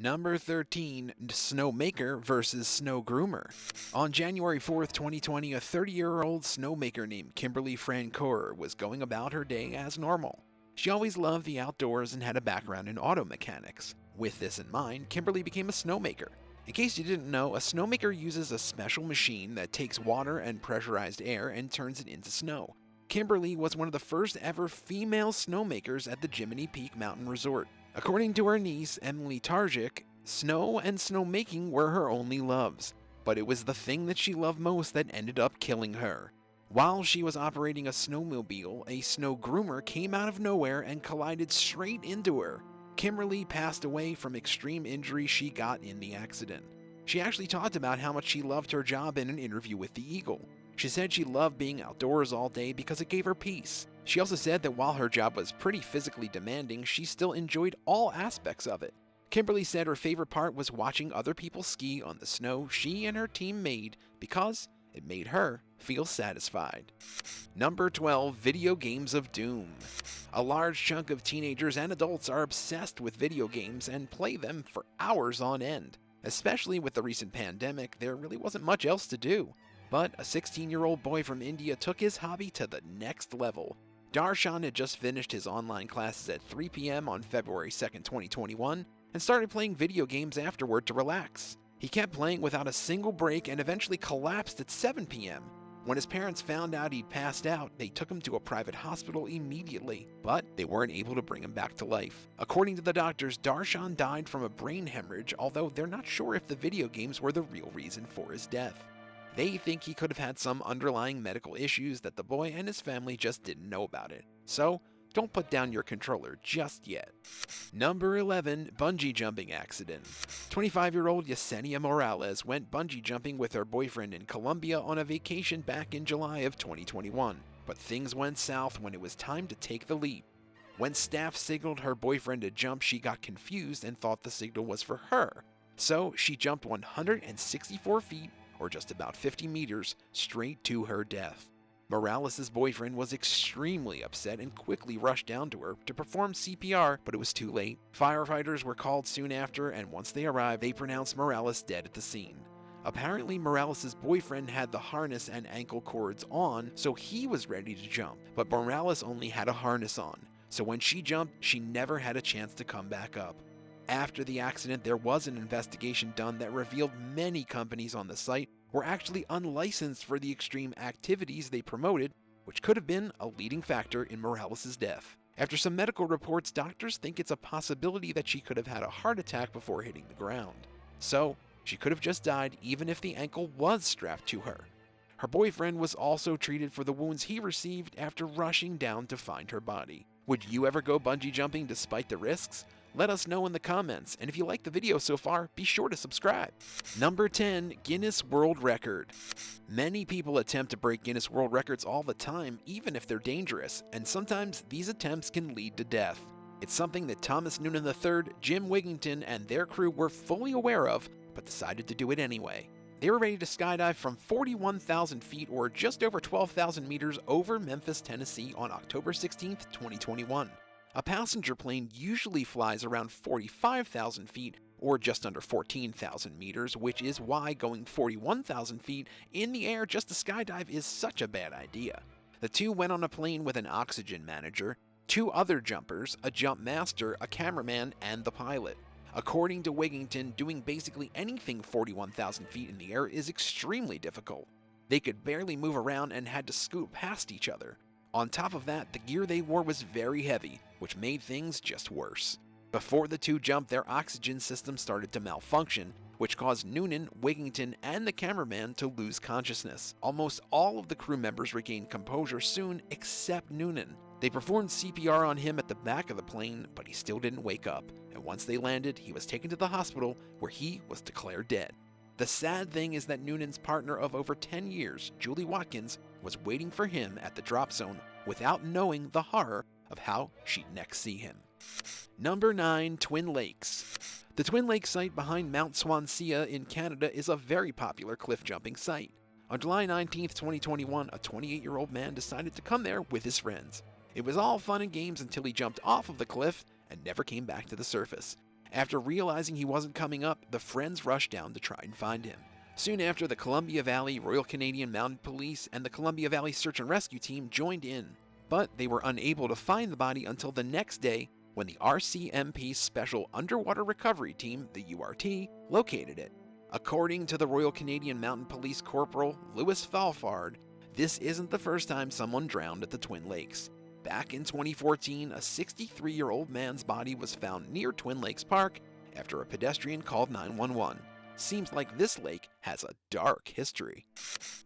Number 13, SNOWMAKER vs. SNOWGROOMER. On January 4th, 2020, a 30-year-old snowmaker named Kimberly Francoeur was going about her day as normal. She always loved the outdoors and had a background in auto mechanics. With this in mind, Kimberly became a snowmaker. In case you didn't know, a snowmaker uses a special machine that takes water and pressurized air and turns it into snow. Kimberly was one of the first ever female snowmakers at the Jiminy Peak Mountain Resort. According to her niece, Emily Tarzik, snow and snowmaking were her only loves, but it was the thing that she loved most that ended up killing her. While she was operating a snowmobile, a snow groomer came out of nowhere and collided straight into her. Kimberly passed away from extreme injury she got in the accident. She actually talked about how much she loved her job in an interview with the Eagle. She said she loved being outdoors all day because it gave her peace. She also said that while her job was pretty physically demanding, she still enjoyed all aspects of it. Kimberly said her favorite part was watching other people ski on the snow she and her team made because it made her feel satisfied. Number 12, video games of doom. A large chunk of teenagers and adults are obsessed with video games and play them for hours on end. Especially with the recent pandemic, there really wasn't much else to do. But a 16-year-old boy from India took his hobby to the next level. Darshan had just finished his online classes at 3 p.m. on February 2nd, 2021, and started playing video games afterward to relax. He kept playing without a single break and eventually collapsed at 7 p.m. When his parents found out he'd passed out, they took him to a private hospital immediately, but they weren't able to bring him back to life. According to the doctors, Darshan died from a brain hemorrhage, although they're not sure if the video games were the real reason for his death. They think he could have had some underlying medical issues that the boy and his family just didn't know about it. So, don't put down your controller just yet. Number 11, bungee jumping accident. 25-year-old Yesenia Morales went bungee jumping with her boyfriend in Colombia on a vacation back in July of 2021. But things went south when it was time to take the leap. When staff signaled her boyfriend to jump, she got confused and thought the signal was for her. So she jumped 164 feet, or just about 50 meters, straight to her death. Morales' boyfriend was extremely upset and quickly rushed down to her to perform CPR, but it was too late. Firefighters were called soon after, and once they arrived, they pronounced Morales dead at the scene. Apparently, Morales' boyfriend had the harness and ankle cords on, so he was ready to jump, but Morales only had a harness on, so when she jumped, she never had a chance to come back up. After the accident, there was an investigation done that revealed many companies on the site were actually unlicensed for the extreme activities they promoted, which could have been a leading factor in Morales' death. After some medical reports, doctors think it's a possibility that she could have had a heart attack before hitting the ground. So, she could have just died even if the ankle was strapped to her. Her boyfriend was also treated for the wounds he received after rushing down to find her body. Would you ever go bungee jumping despite the risks? Let us know in the comments, and if you like the video so far, be sure to subscribe. Number 10, Guinness World Record. Many people attempt to break Guinness World Records all the time, even if they're dangerous, and sometimes these attempts can lead to death. It's something that Thomas Noonan III, Jim Wigington, and their crew were fully aware of, but decided to do it anyway. They were ready to skydive from 41,000 feet, or just over 12,000 meters, over Memphis, Tennessee on October 16, 2021. A passenger plane usually flies around 45,000 feet, or just under 14,000 meters, which is why going 41,000 feet in the air just to skydive is such a bad idea. The two went on a plane with an oxygen manager, 2 other jumpers, a jump master, a cameraman, and the pilot. According to Wigington, doing basically anything 41,000 feet in the air is extremely difficult. They could barely move around and had to scoot past each other. On top of that, the gear they wore was very heavy, which made things just worse. Before the two jumped, their oxygen system started to malfunction, which caused Noonan, Wigington, and the cameraman to lose consciousness. Almost all of the crew members regained composure soon, except Noonan. They performed CPR on him at the back of the plane, but he still didn't wake up, and once they landed, he was taken to the hospital, where he was declared dead. The sad thing is that Noonan's partner of over 10 years, Julie Watkins, was waiting for him at the drop zone without knowing the horror of how she'd next see him. Number 9, Twin Lakes. The Twin Lakes site behind Mount Swansea in Canada is a very popular cliff jumping site. On July 19, 2021, a 28-year-old man decided to come there with his friends. It was all fun and games until he jumped off of the cliff and never came back to the surface. After realizing he wasn't coming up, the friends rushed down to try and find him. Soon after, the Columbia Valley Royal Canadian Mounted Police and the Columbia Valley Search and Rescue Team joined in, but they were unable to find the body until the next day when the RCMP Special Underwater Recovery Team, the URT, located it. According to the Royal Canadian Mounted Police Corporal Louis Falfard, this isn't the first time someone drowned at the Twin Lakes. Back in 2014, a 63-year-old man's body was found near Twin Lakes Park after a pedestrian called 911. Seems like this lake has a dark history.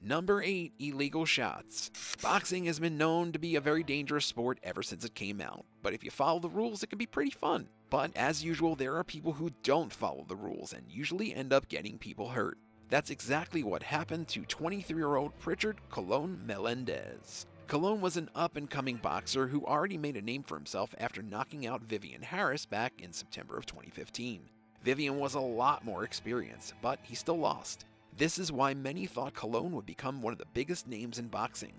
Number 8. Illegal shots. Boxing has been known to be a very dangerous sport ever since it came out, but if you follow the rules, it can be pretty fun. But as usual, there are people who don't follow the rules and usually end up getting people hurt. That's exactly what happened to 23-year-old Pritchard Colon Melendez. Colon was an up-and-coming boxer who already made a name for himself after knocking out Vivian Harris back in September of 2015. Vivian was a lot more experienced, but he still lost. This is why many thought Colon would become one of the biggest names in boxing.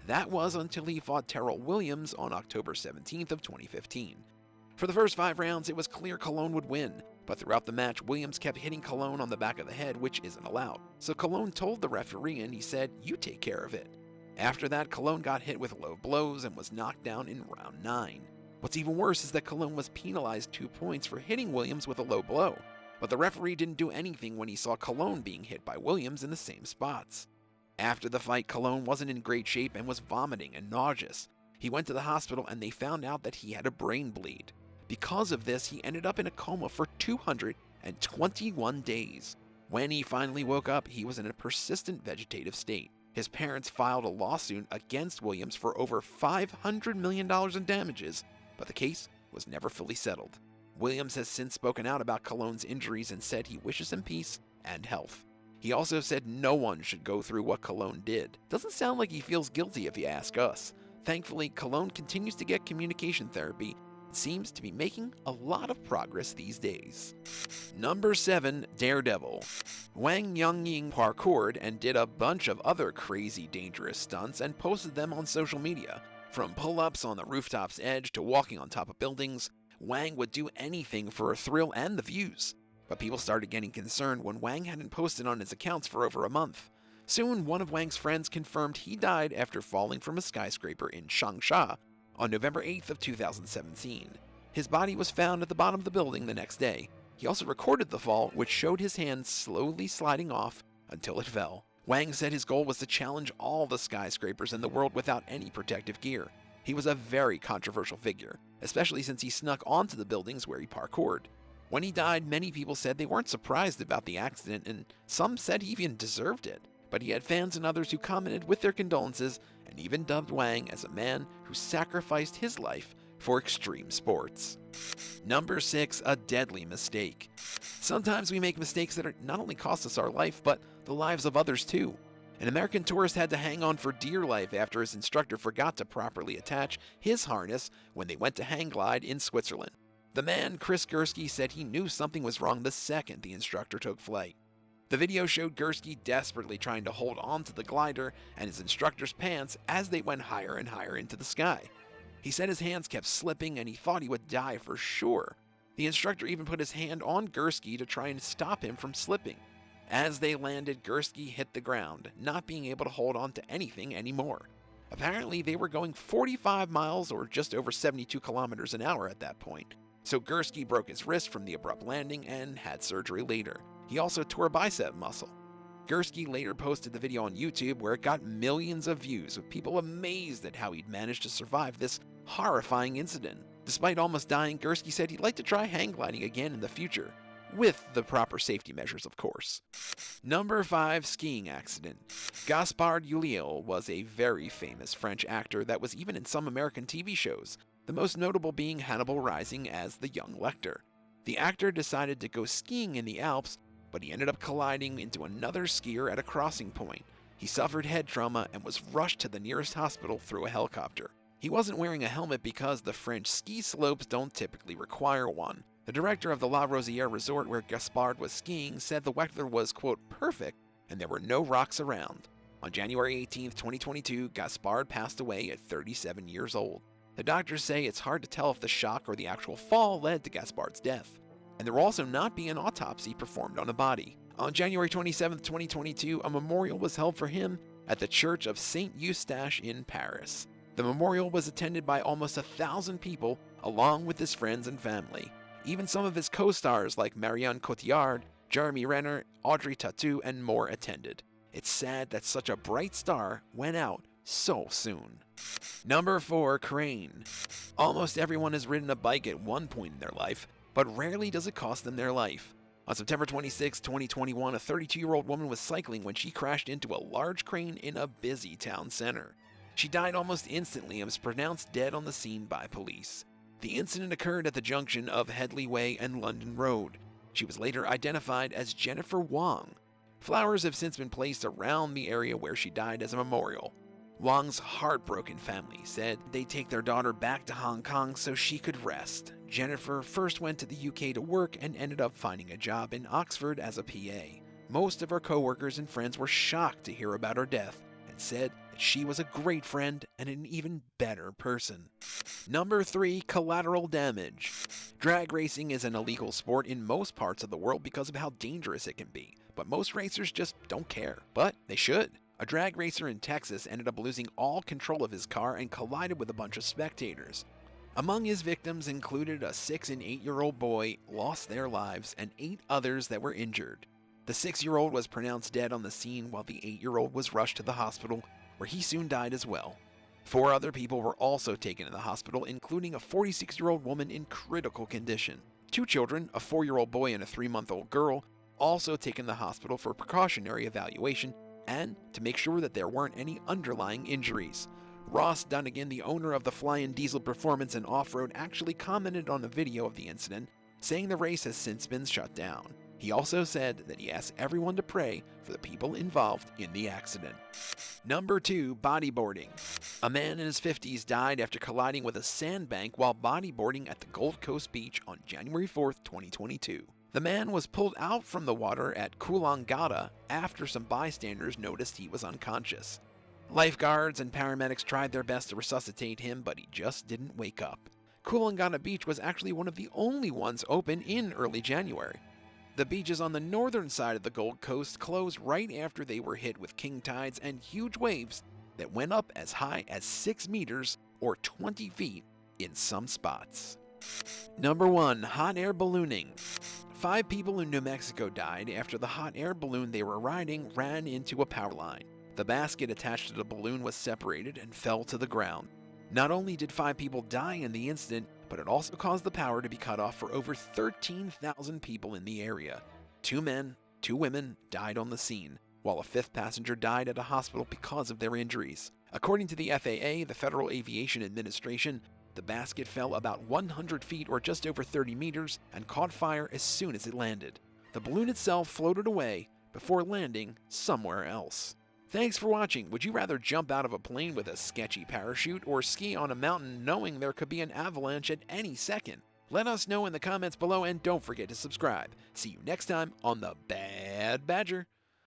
That was until he fought Terrell Williams on October 17th of 2015. For the first 5 rounds, it was clear Colon would win, but throughout the match, Williams kept hitting Colon on the back of the head, which isn't allowed. So Colon told the referee and he said, "You take care of it." After that, Colon got hit with low blows and was knocked down in round 9. What's even worse is that Colon was penalized 2 points for hitting Williams with a low blow, but the referee didn't do anything when he saw Colon being hit by Williams in the same spots. After the fight, Colon wasn't in great shape and was vomiting and nauseous. He went to the hospital and they found out that he had a brain bleed. Because of this, he ended up in a coma for 221 days. When he finally woke up, he was in a persistent vegetative state. His parents filed a lawsuit against Williams for over $500 million in damages, but the case was never fully settled. Williams has since spoken out about Colon's injuries and said he wishes him peace and health. He also said no one should go through what Colon did. Doesn't sound like he feels guilty if you ask us. Thankfully, Colon continues to get communication therapy and seems to be making a lot of progress these days. Number 7. Daredevil. Wang Yongying parkoured and did a bunch of other crazy dangerous stunts and posted them on social media. From pull-ups on the rooftops edge to walking on top of buildings, Wang would do anything for a thrill and the views. But people started getting concerned when Wang hadn't posted on his accounts for over a month. Soon, one of Wang's friends confirmed he died after falling from a skyscraper in Changsha on November 8th of 2017. His body was found at the bottom of the building the next day. He also recorded the fall, which showed his hand slowly sliding off until it fell. Wang said his goal was to challenge all the skyscrapers in the world without any protective gear. He was a very controversial figure, especially since he snuck onto the buildings where he parkoured. When he died, many people said they weren't surprised about the accident, and some said he even deserved it. But he had fans and others who commented with their condolences and even dubbed Wang as a man who sacrificed his life for extreme sports. Number 6. A deadly mistake. Sometimes we make mistakes that not only cost us our life, but the lives of others too. An American tourist had to hang on for dear life after his instructor forgot to properly attach his harness when they went to hang glide in Switzerland. The man, Chris Gursky, said he knew something was wrong the second the instructor took flight. The video showed Gursky desperately trying to hold on to the glider and his instructor's pants as they went higher and higher into the sky. He said his hands kept slipping and he thought he would die for sure. The instructor even put his hand on Gursky to try and stop him from slipping. As they landed, Gursky hit the ground, not being able to hold on to anything anymore. Apparently, they were going 45 miles or just over 72 kilometers an hour at that point. So Gursky broke his wrist from the abrupt landing and had surgery later. He also tore a bicep muscle. Gursky later posted the video on YouTube where it got millions of views, with people amazed at how he'd managed to survive this horrifying incident. Despite almost dying, Gursky said he'd like to try hang gliding again in the future, with the proper safety measures, of course. Number 5. Skiing accident. Gaspard Ulliel was a very famous French actor that was even in some American TV shows, the most notable being Hannibal Rising as the young Lecter. The actor decided to go skiing in the Alps, but he ended up colliding into another skier at a crossing point. He suffered head trauma and was rushed to the nearest hospital through a helicopter. He wasn't wearing a helmet because the French ski slopes don't typically require one. The director of the La Rosière resort where Gaspard was skiing said the weather was, quote, perfect, and there were no rocks around. On January 18, 2022, Gaspard passed away at 37 years old. The doctors say it's hard to tell if the shock or the actual fall led to Gaspard's death. and there will also not be an autopsy performed on the body. On January 27, 2022, a memorial was held for him at the Church of Saint Eustache in Paris. The memorial was attended by almost 1,000 people, along with his friends and family. Even some of his co-stars like Marion Cotillard, Jeremy Renner, Audrey Tautou, and more attended. It's sad that such a bright star went out so soon. Number 4, crane. Almost everyone has ridden a bike at one point in their life, but rarely does it cost them their life. On September 26, 2021, a 32-year-old woman was cycling when she crashed into a large crane in a busy town center. She died almost instantly and was pronounced dead on the scene by police. The incident occurred at the junction of Headley Way and London Road. She was later identified as Jennifer Wong. Flowers have since been placed around the area where she died as a memorial. Wong's heartbroken family said they'd take their daughter back to Hong Kong so she could rest. Jennifer first went to the UK to work and ended up finding a job in Oxford as a PA. Most of her co-workers and friends were shocked to hear about her death and said that she was a great friend and an even better person. Number 3, collateral damage. Drag racing is an illegal sport in most parts of the world because of how dangerous it can be, but most racers just don't care. But they should. A drag racer in Texas ended up losing all control of his car and collided with a bunch of spectators. Among his victims included a 6 and 8-year-old boy lost their lives and 8 others that were injured. The 6-year-old was pronounced dead on the scene while the 8-year-old was rushed to the hospital, where he soon died as well. 4 other people were also taken to the hospital, including a 46-year-old woman in critical condition. 2 children, a 4-year-old boy and a 3-month-old girl, also taken to the hospital for precautionary evaluation and to make sure that there weren't any underlying injuries. Ross Dunnigan, the owner of the Flying Diesel Performance and Off-Road, actually commented on a video of the incident, saying the race has since been shut down. He also said that he asked everyone to pray for the people involved in the accident. Number 2, bodyboarding. A man in his 50s died after colliding with a sandbank while bodyboarding at the Gold Coast beach on January 4, 2022. The man was pulled out from the water at Coolangatta after some bystanders noticed he was unconscious. Lifeguards and paramedics tried their best to resuscitate him, but he just didn't wake up. Coolangatta Beach was actually one of the only ones open in early January. The beaches on the northern side of the Gold Coast closed right after they were hit with king tides and huge waves that went up as high as 6 meters or 20 feet in some spots. Number 1, hot air ballooning. 5 people in New Mexico died after the hot air balloon they were riding ran into a power line. The basket attached to the balloon was separated and fell to the ground. Not only did 5 people die in the incident, but it also caused the power to be cut off for over 13,000 people in the area. 2 men, 2 women died on the scene, while a 5th passenger died at a hospital because of their injuries. According to the FAA, the Federal Aviation Administration, the basket fell about 100 feet or just over 30 meters and caught fire as soon as it landed. The balloon itself floated away before landing somewhere else. Thanks for watching. Would you rather jump out of a plane with a sketchy parachute or ski on a mountain knowing there could be an avalanche at any second? Let us know in the comments below and don't forget to subscribe. See you next time on the Bad Badger.